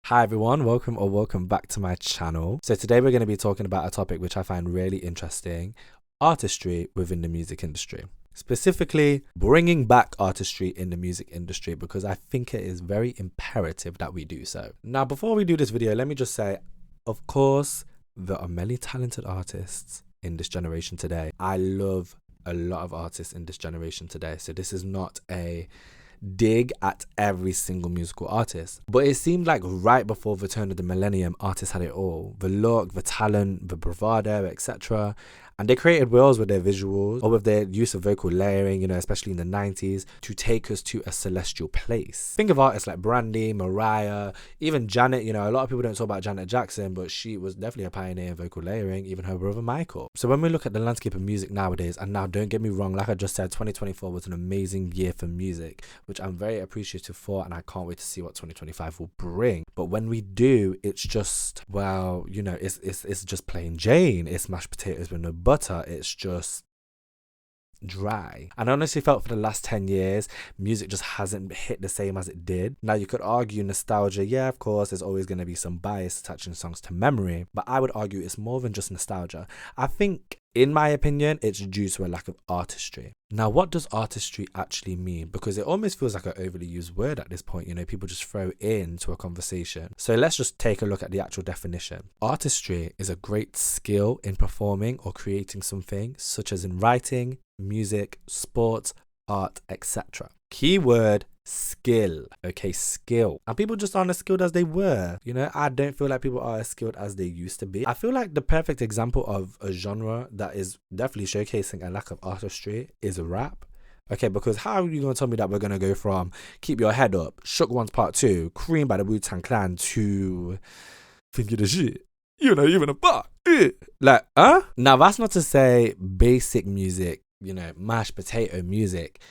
Hi everyone, welcome back to my channel. So today we're going to be talking about a topic which I find really interesting, artistry within the music industry. Specifically, bringing back artistry in the music industry because I think it is very imperative that we do so. Now, before we do this video, let me just say, of course, there are many talented artists in this generation today. I love a lot of artists in this generation today. So this is not a dig at every single musical artist, but it seemed like right before the turn of the millennium, artists had it all: the look, the talent, the bravado, etc. And they created worlds with their visuals or with their use of vocal layering, especially in the 90s, to take us to a celestial place. Think of artists like Brandy, Mariah, even Janet. A lot of people don't talk about Janet Jackson, but she was definitely a pioneer in vocal layering, even her brother Michael. So when we look at the landscape of music nowadays, and now don't get me wrong, like I just said, 2024 was an amazing year for music, which I'm very appreciative for, and I can't wait to see what 2025 will bring. But when we do, it's just, well, it's just plain Jane. It's mashed potatoes with no butter. It's just dry. And I honestly felt for the last 10 years music just hasn't hit the same as it did. Now you could argue nostalgia, yeah, of course there's always going to be some bias attaching songs to memory, but I would argue it's more than just nostalgia. I think, in my opinion, it's due to a lack of artistry. Now, what does artistry actually mean? Because it almost feels like an overly used word at this point, people just throw it into a conversation. So let's just take a look at the actual definition. Artistry is a great skill in performing or creating something, such as in writing, music, sports, art, etc. Keyword: skill. Okay, skill. And people just aren't as skilled as they were. I don't feel like people are as skilled as they used to be. I feel like the perfect example of a genre that is definitely showcasing a lack of artistry is rap. Okay, because how are you going to tell me that we're going to go from Keep Your Head Up, Shook One's Part 2, Cream by the Wu-Tang Clan to Think You the Shit? Even a bar. Now, that's not to say basic music, mashed potato music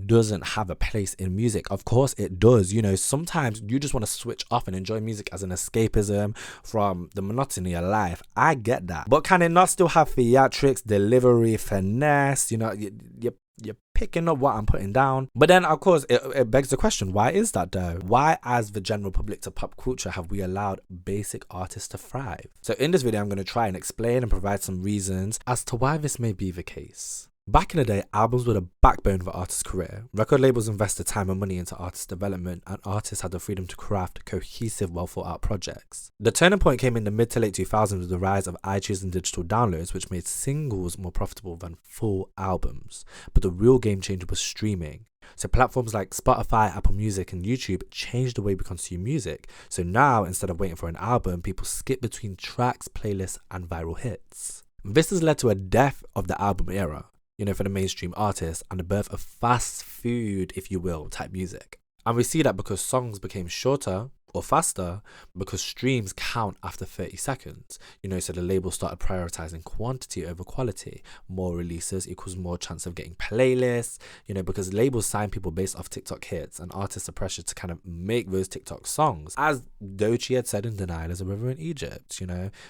doesn't have a place in music. Of course it does. Sometimes you just want to switch off and enjoy music as an escapism from the monotony of life. I get that, but can it not still have theatrics, delivery, finesse? You're picking up what I'm putting down. But then, of course, it begs the question, why is that though? Why, as the general public to pop culture, have we allowed basic artists to thrive? So in this video, I'm going to try and explain and provide some reasons as to why this may be the case. Back in the day, albums were the backbone of an artist's career. Record labels invested time and money into artist development, and artists had the freedom to craft cohesive, well thought out projects. The turning point came in the mid to late 2000s with the rise of iTunes and digital downloads, which made singles more profitable than full albums. But the real game changer was streaming. So platforms like Spotify, Apple Music, and YouTube changed the way we consume music. So now, instead of waiting for an album, people skip between tracks, playlists, and viral hits. This has led to a death of the album era, for the mainstream artists, and the birth of fast food, if you will, type music. And we see that because songs became shorter or faster, because streams count after 30 seconds. So the label started prioritizing quantity over quality. More releases equals more chance of getting playlists, because labels sign people based off TikTok hits, and artists are pressured to kind of make those TikTok songs. As Doechii had said in Denial is a River in Egypt,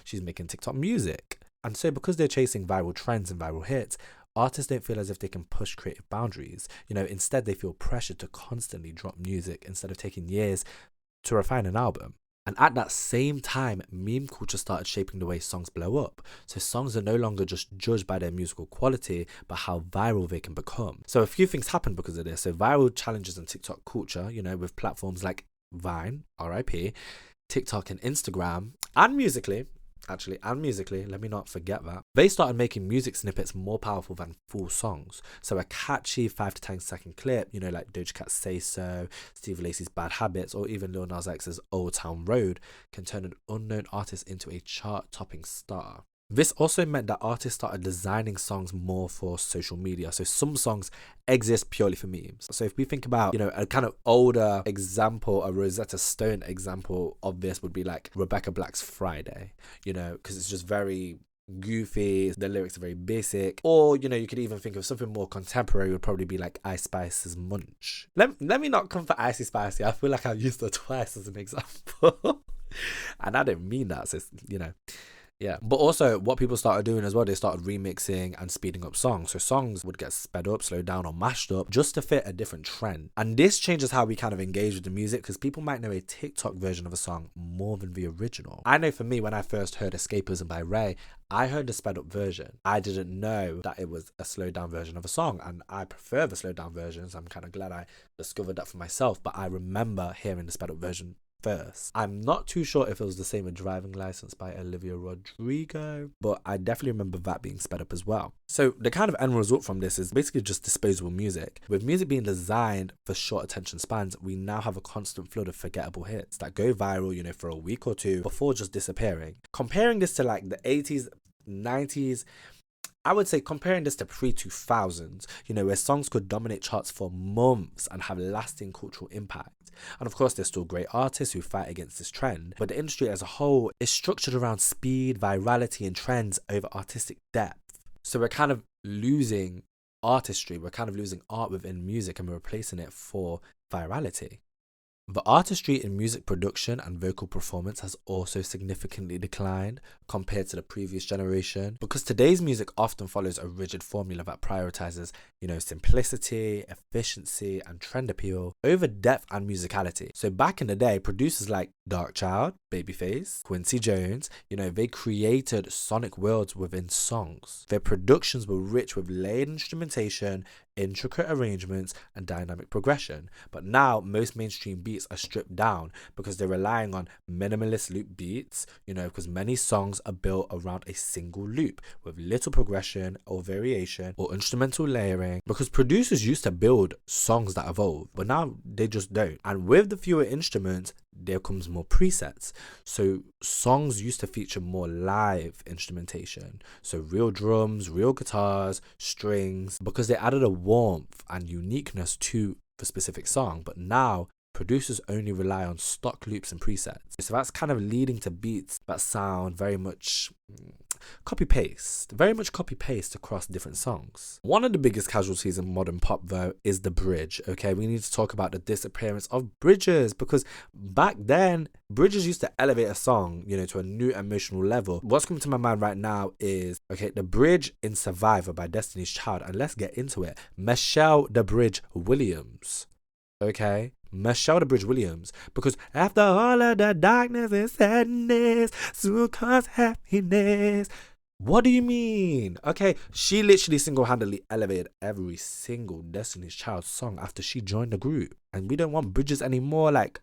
she's making TikTok music. And so because they're chasing viral trends and viral hits, artists don't feel as if they can push creative boundaries. Instead they feel pressured to constantly drop music instead of taking years to refine an album. And at that same time, meme culture started shaping the way songs blow up. So songs are no longer just judged by their musical quality, but how viral they can become. So a few things happened because of this. So viral challenges in TikTok culture, with platforms like Vine, RIP, TikTok and Instagram, and Musical.ly, let me not forget that. They started making music snippets more powerful than full songs. So a catchy 5 to 10 second clip, like Doja Cat's Say So, Steve Lacy's Bad Habits, or even Lil Nas X's Old Town Road can turn an unknown artist into a chart-topping star. This also meant that artists started designing songs more for social media. So some songs exist purely for memes. So if we think about, a kind of older example, a Rosetta Stone example of this would be like Rebecca Black's Friday, because it's just very goofy, the lyrics are very basic. Or, you could even think of something more contemporary would probably be like Ice Spice's Munch. Let me not come for Icy Spicy. I feel like I've used her twice as an example. And I didn't mean that, so Yeah. But also, what people started doing as well, they started remixing and speeding up songs. So songs would get sped up, slowed down, or mashed up just to fit a different trend. And this changes how we kind of engage with the music, because people might know a TikTok version of a song more than the original. I know for me, when I first heard Escapism by Ray, I heard the sped up version. I didn't know that it was a slowed down version of a song, and I prefer the slowed down versions. I'm kind of glad I discovered that for myself, but I remember hearing the sped up version first. I'm not too sure if it was the same with Driving License by Olivia Rodrigo, but I definitely remember that being sped up as well. So the kind of end result from this is basically just disposable music. With music being designed for short attention spans, we now have a constant flood of forgettable hits that go viral, you know, for a week or two before just disappearing. Comparing this to like the 80s, 90s, I would say comparing this to pre-2000s, you know, where songs could dominate charts for months and have lasting cultural impact. And of course, there's still great artists who fight against this trend, but the industry as a whole is structured around speed, virality, and trends over artistic depth. So we're kind of losing artistry, we're kind of losing art within music, and we're replacing it for virality. The artistry in music production and vocal performance has also significantly declined compared to the previous generation, because today's music often follows a rigid formula that prioritizes, you know, simplicity, efficiency, and trend appeal over depth and musicality. So back in the day, producers like Darkchild, Babyface, Quincy Jones, you know, they created sonic worlds within songs. Their productions were rich with layered instrumentation, intricate arrangements, and dynamic progression. But now most mainstream beats are stripped down because they're relying on minimalist loop beats, you know, because many songs are built around a single loop with little progression or variation or instrumental layering, because producers used to build songs that evolve, but now they just don't. And with the fewer instruments, there comes more presets. So songs used to feature more live instrumentation, so real drums, real guitars, strings, because they added a warmth and uniqueness to the specific song. But now producers only rely on stock loops and presets. So that's kind of leading to beats that sound very much copy paste across different songs. One of the biggest casualties in modern pop, though, is the bridge. Okay, we need to talk about the disappearance of bridges, because back then bridges used to elevate a song, you know, to a new emotional level. What's coming to my mind right now is, okay, the bridge in Survivor by Destiny's Child, and let's get into it. Michelle the Bridge Williams. Okay, Michelle the Bridge Williams, because after all of the darkness and sadness, soon comes happiness. What do you mean? Okay, she literally single-handedly elevated every single Destiny's Child song after she joined the group, and we don't want bridges anymore. Like,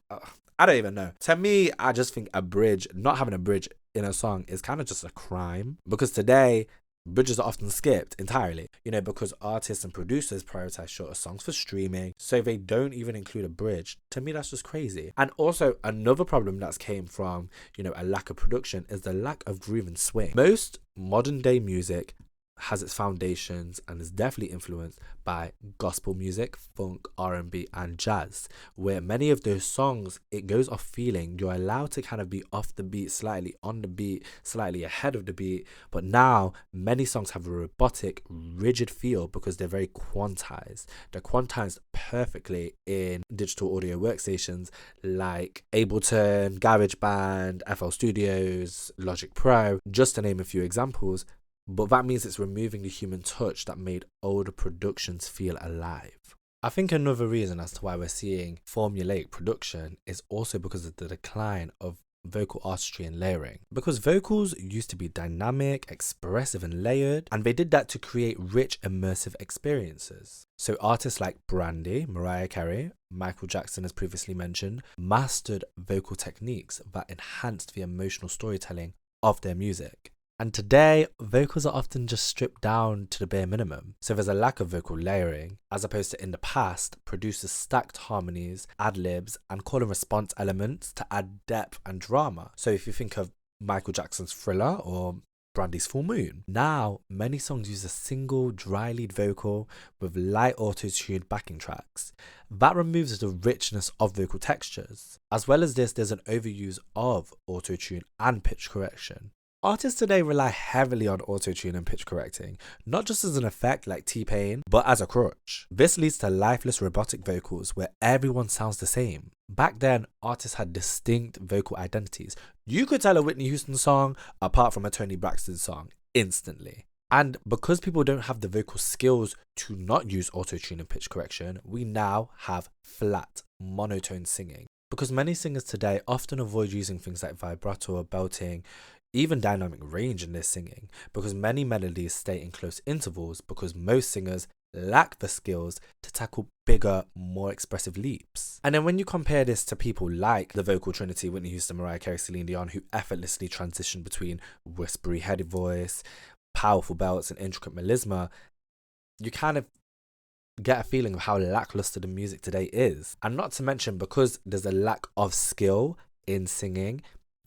I don't even know. To me, I just think a bridge, not having a bridge in a song, is kind of just a crime, because today bridges are often skipped entirely, you know, because artists and producers prioritize shorter songs for streaming, so they don't even include a bridge. To me, that's just crazy. And also, another problem that's came from, you know, a lack of production is the lack of groove and swing. Most modern day music has its foundations and is definitely influenced by gospel music, funk, R&B, and jazz, where many of those songs, it goes off feeling. You're allowed to kind of be off the beat, slightly on the beat, slightly ahead of the beat. But now many songs have a robotic, rigid feel because they're very quantized. They're quantized perfectly in digital audio workstations like Ableton, GarageBand, FL Studios, Logic Pro, just to name a few examples. But that means it's removing the human touch that made older productions feel alive. I think another reason as to why we're seeing formulaic production is also because of the decline of vocal artistry and layering. Because vocals used to be dynamic, expressive, and layered, and they did that to create rich, immersive experiences. So artists like Brandy, Mariah Carey, Michael Jackson, as previously mentioned, mastered vocal techniques that enhanced the emotional storytelling of their music. And today, vocals are often just stripped down to the bare minimum. So there's a lack of vocal layering, as opposed to in the past, producers stacked harmonies, ad-libs, and call and response elements to add depth and drama. So if you think of Michael Jackson's Thriller or Brandy's Full Moon, now many songs use a single dry lead vocal with light auto-tuned backing tracks. That removes the richness of vocal textures. As well as this, there's an overuse of auto-tune and pitch correction. Artists today rely heavily on auto-tune and pitch correcting, not just as an effect like T-Pain, but as a crutch. This leads to lifeless robotic vocals where everyone sounds the same. Back then, artists had distinct vocal identities. You could tell a Whitney Houston song apart from a Toni Braxton song instantly. And because people don't have the vocal skills to not use auto-tune and pitch correction, we now have flat, monotone singing. Because many singers today often avoid using things like vibrato or belting, even dynamic range in their singing, because many melodies stay in close intervals because most singers lack the skills to tackle bigger, more expressive leaps. And then when you compare this to people like the vocal trinity, Whitney Houston, Mariah Carey, Celine Dion, who effortlessly transition between whispery heady voice, powerful belts and intricate melisma, you kind of get a feeling of how lackluster the music today is. And not to mention, because there's a lack of skill in singing,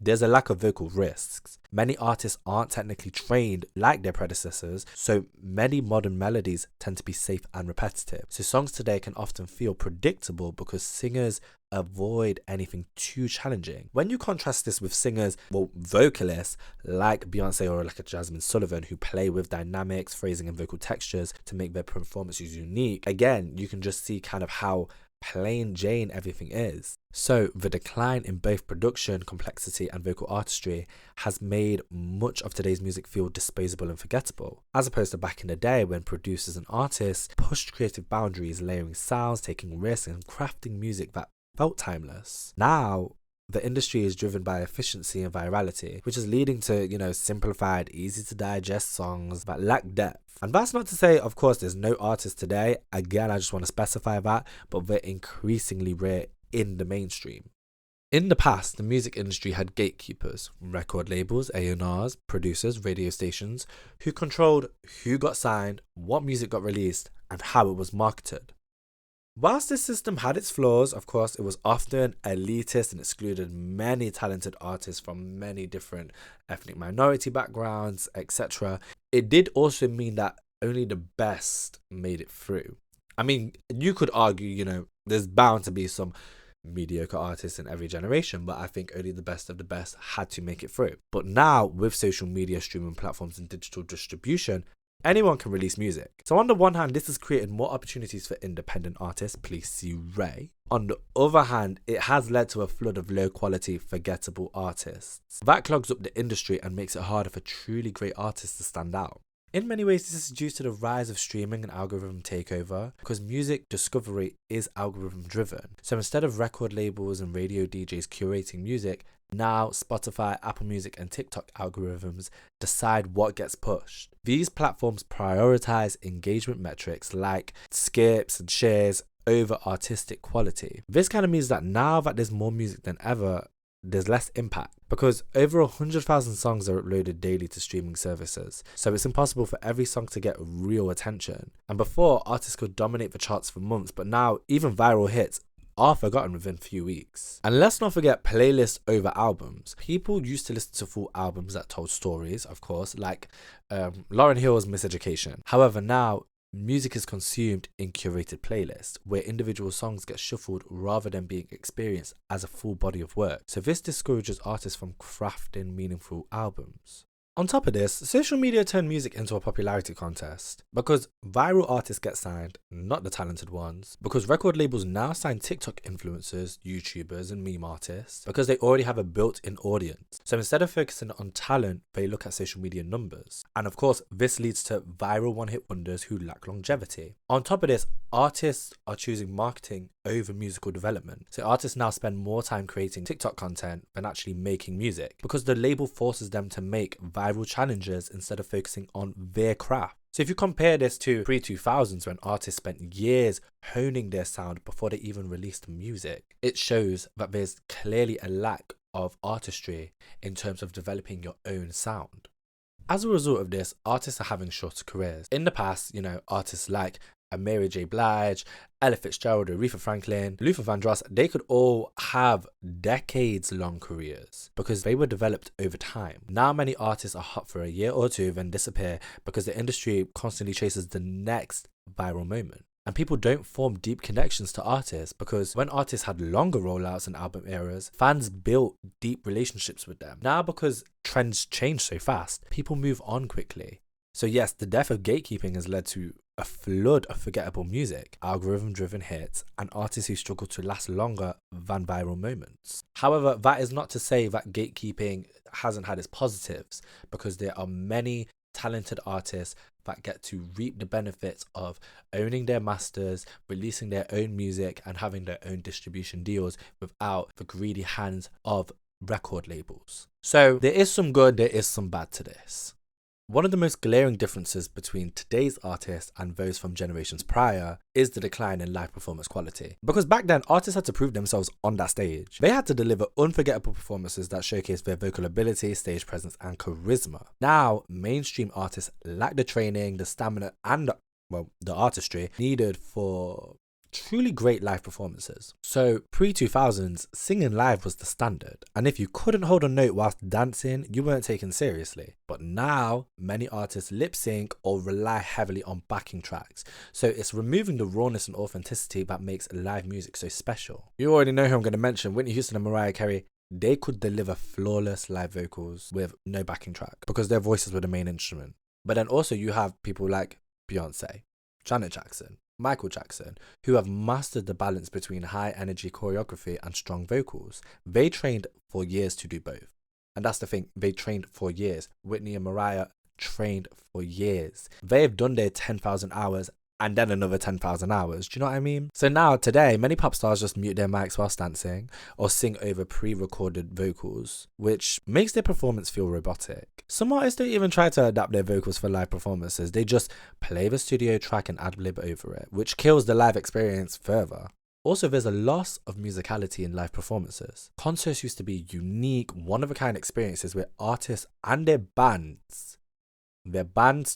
there's a lack of vocal risks. Many artists aren't technically trained like their predecessors, so many modern melodies tend to be safe and repetitive. So songs today can often feel predictable because singers avoid anything too challenging. When you contrast this with singers, vocalists like Beyoncé or like a Jasmine Sullivan, who play with dynamics, phrasing and vocal textures to make their performances unique, again, you can just see kind of how plain Jane everything is. So the decline in both production, complexity and vocal artistry has made much of today's music feel disposable and forgettable, as opposed to back in the day when producers and artists pushed creative boundaries, layering sounds, taking risks and crafting music that felt timeless. Now the industry is driven by efficiency and virality, which is leading to, simplified, easy to digest songs that lack depth. And that's not to say, of course, there's no artists today. Again, I just want to specify that, but they're increasingly rare in the mainstream. In the past, the music industry had gatekeepers, record labels, A&Rs, producers, radio stations, who controlled who got signed, what music got released, and how it was marketed. Whilst this system had its flaws, of course, it was often elitist and excluded many talented artists from many different ethnic minority backgrounds, etc. It did also mean that only the best made it through. I mean, you could argue, there's bound to be some mediocre artists in every generation, but I think only the best of the best had to make it through. But now, with social media, streaming platforms and digital distribution, anyone can release music. So on the one hand, this has created more opportunities for independent artists, please see Ray. On the other hand, it has led to a flood of low quality, forgettable artists. That clogs up the industry and makes it harder for truly great artists to stand out. In many ways, this is due to the rise of streaming and algorithm takeover, because music discovery is algorithm driven. So instead of record labels and radio DJs curating music, now Spotify, Apple Music and TikTok algorithms decide what gets pushed. These platforms prioritize engagement metrics like skips and shares over artistic quality. This kind of means that now that there's more music than ever, there's less impact, because over 100,000 songs are uploaded daily to streaming services, so it's impossible for every song to get real attention. And before, artists could dominate the charts for months, but now even viral hits are forgotten within a few weeks. And let's not forget playlists over albums. People used to listen to full albums that told stories, of course, like Lauryn Hill's Miseducation. However, now music is consumed in curated playlists where individual songs get shuffled rather than being experienced as a full body of work. So this discourages artists from crafting meaningful albums. On top of this, social media turned music into a popularity contest, because viral artists get signed, not the talented ones, because record labels now sign TikTok influencers, YouTubers and meme artists, because they already have a built-in audience. So instead of focusing on talent, they look at social media numbers. And of course, this leads to viral one-hit wonders who lack longevity. On top of this, artists are choosing marketing over musical development. So artists now spend more time creating TikTok content than actually making music, because the label forces them to make viral challenges instead of focusing on their craft. So if you compare this to pre-2000s when artists spent years honing their sound before they even released music, it shows that there's clearly a lack of artistry in terms of developing your own sound. As a result of this, artists are having shorter careers. In the past, artists like Mary J. Blige, Ella Fitzgerald, Aretha Franklin, Luther Vandross, they could all have decades-long careers because they were developed over time. Now many artists are hot for a year or two, then disappear because the industry constantly chases the next viral moment. And people don't form deep connections to artists because when artists had longer rollouts and album eras, fans built deep relationships with them. Now, because trends change so fast, people move on quickly. So yes, the death of gatekeeping has led to a flood of forgettable music, algorithm-driven hits, and artists who struggle to last longer than viral moments. However, that is not to say that gatekeeping hasn't had its positives, because there are many talented artists that get to reap the benefits of owning their masters, releasing their own music, and having their own distribution deals without the greedy hands of record labels. So there is some good, there is some bad to this. One of the most glaring differences between today's artists and those from generations prior is the decline in live performance quality. Because back then, artists had to prove themselves on that stage. They had to deliver unforgettable performances that showcase their vocal ability, stage presence, and charisma. Now, mainstream artists lack the training, the stamina, and the artistry needed for truly great live performances. So pre-2000s, singing live was the standard, and if you couldn't hold a note whilst dancing, you weren't taken seriously. But now, many artists lip sync or rely heavily on backing tracks, so it's removing the rawness and authenticity that makes live music so special. You already know who I'm going to mention, Whitney Houston and Mariah Carey. They could deliver flawless live vocals with no backing track because their voices were the main instrument. But then also you have people like Beyoncé, Janet Jackson, Michael Jackson, who have mastered the balance between high energy choreography and strong vocals. They trained for years to do both. And that's the thing, they trained for years. Whitney and Mariah trained for years. They have done their 10,000 hours and then another 10,000 hours. Do you know what I mean? So now, today, many pop stars just mute their mics whilst dancing or sing over pre-recorded vocals, which makes their performance feel robotic. Some artists don't even try to adapt their vocals for live performances. They just play the studio track and ad-lib over it, which kills the live experience further. Also, there's a loss of musicality in live performances. Concerts used to be unique, one-of-a-kind experiences where artists and their bands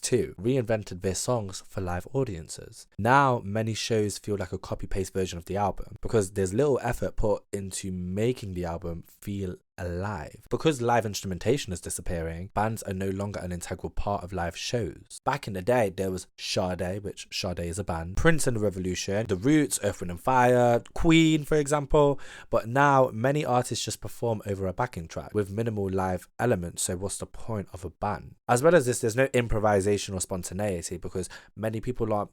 too reinvented their songs for live audiences. Now, many shows feel like a copy-paste version of the album because there's little effort put into making the album feel alive. Because live instrumentation is disappearing, bands are no longer an integral part of live shows. Back in the day, there was Sade, which Sade is a band, Prince and the Revolution, The Roots, Earth, Wind and Fire, Queen, for example. But now, many artists just perform over a backing track with minimal live elements, so what's the point of a band? As well as this, there's no improvisation or spontaneity because many people aren't,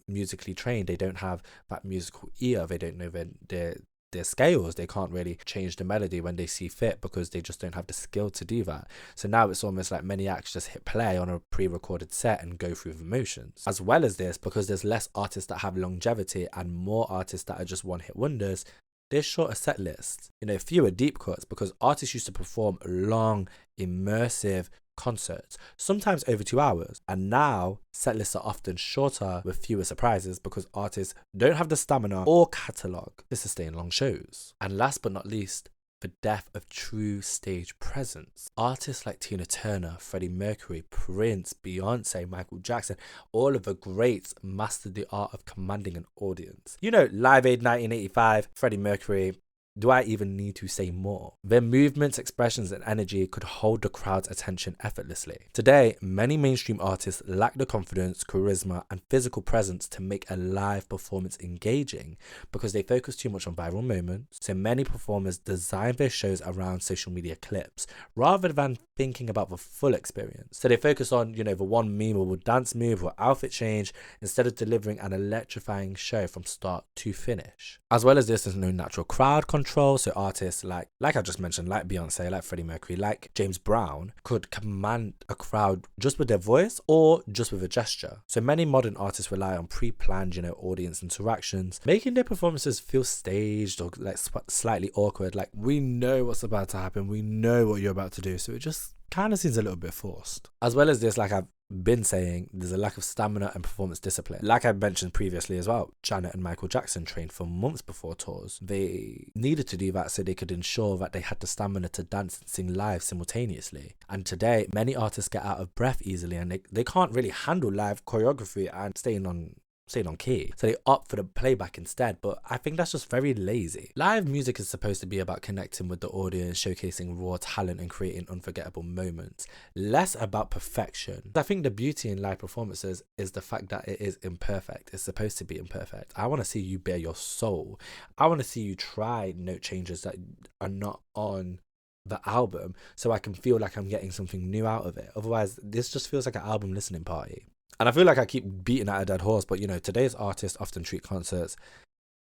musically trained. They don't have that musical ear. They don't know their scales. They can't really change the melody when they see fit because they just don't have the skill to do that. So now it's almost like many acts just hit play on a pre-recorded set and go through the motions. As well as this, because there's less artists that have longevity and more artists that are just one-hit wonders, there's shorter set lists, fewer deep cuts because artists used to perform long, immersive concerts, sometimes over 2 hours, and now set lists are often shorter with fewer surprises because artists don't have the stamina or catalogue to sustain long shows. And last but not least, the death of true stage presence. Artists like Tina Turner, Freddie Mercury, Prince, Beyoncé, Michael Jackson, all of the greats mastered the art of commanding an audience. Live Aid 1985, Freddie Mercury. Do I even need to say more? Their movements, expressions, and energy could hold the crowd's attention effortlessly. Today, many mainstream artists lack the confidence, charisma, and physical presence to make a live performance engaging because they focus too much on viral moments. So many performers design their shows around social media clips rather than thinking about the full experience. So they focus on, the one memorable dance move or outfit change instead of delivering an electrifying show from start to finish. As well as this, there's no natural crowd control, so artists like I just mentioned, like Beyoncé, like Freddie Mercury, like James Brown, could command a crowd just with their voice or just with a gesture. So many modern artists rely on pre-planned, audience interactions, making their performances feel staged or like slightly awkward. Like, we know what's about to happen, we know what you're about to do, so it just kind of seems a little bit forced. As well as this, like I've been saying, there's a lack of stamina and performance discipline. Like I mentioned previously as well, Janet and Michael Jackson trained for months before tours. They needed to do that so they could ensure that they had the stamina to dance and sing live simultaneously. And today, many artists get out of breath easily and they can't really handle live choreography and staying on staying on key. So they opt for the playback instead, but I think that's just very lazy. Live music is supposed to be about connecting with the audience, showcasing raw talent and creating unforgettable moments, less about perfection. I think the beauty in live performances is the fact that it is imperfect. It's supposed to be imperfect. I want to see you bare your soul. I want to see you try note changes that are not on the album, so I can feel like I'm getting something new out of it. Otherwise, this just feels like an album listening party. And I feel like I keep beating at a dead horse, but you know, today's artists often treat concerts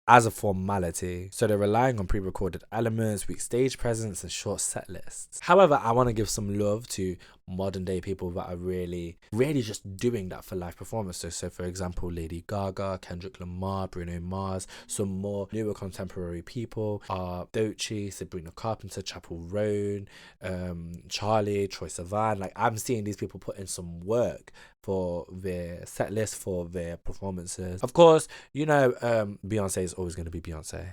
as a formality. So they're relying on pre-recorded elements, weak stage presence, and short set lists. However, I want to give some love to modern day people that are really just doing that for live performances. So for example, Lady Gaga, Kendrick Lamar, Bruno Mars. Some more newer contemporary people are Doechii, Sabrina Carpenter, Chapel Roan, Charlie, Troye Sivan. Like, I'm seeing these people put in some work for their set list, for their performances. Of course, you know, Beyonce is always going to be Beyonce.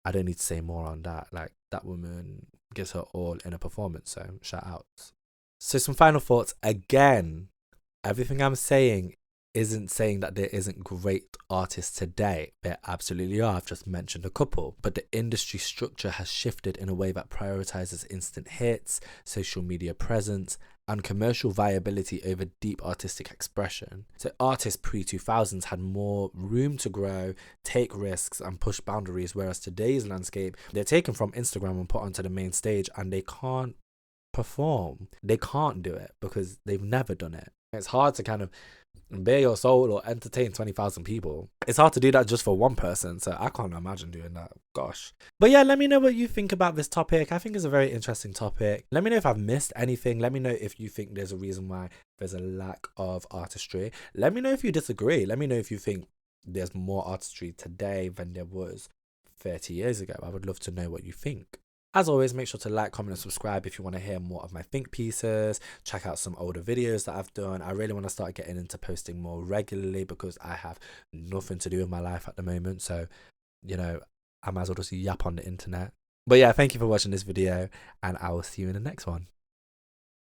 I don't need to say more on that. Like, that woman gives her all in a performance, so shout outs. So some final thoughts. Again, everything I'm saying isn't saying that there isn't great artists today. There absolutely are. I've just mentioned a couple. But the industry structure has shifted in a way that prioritizes instant hits, social media presence, and commercial viability over deep artistic expression. So artists pre-2000s had more room to grow, take risks, and push boundaries, whereas today's landscape, they're taken from Instagram and put onto the main stage, and they can't perform. They can't do it because they've never done it. It's hard to kind of bare your soul or entertain 20,000 people. It's hard to do that just for one person, so I can't imagine doing that. Gosh. But yeah, let me know what you think about this topic. I think it's a very interesting topic. Let me know if I've missed anything. Let me know if you think there's a reason why there's a lack of artistry. Let me know if you disagree. Let me know if you think there's more artistry today than there was 30 years ago. I would love to know what you think. As always, make sure to like, comment, and subscribe if you want to hear more of my think pieces. Check out some older videos that I've done. I really want to start getting into posting more regularly because I have nothing to do with my life at the moment. So, you know, I might as well just yap on the internet. But yeah, thank you for watching this video, and I will see you in the next one.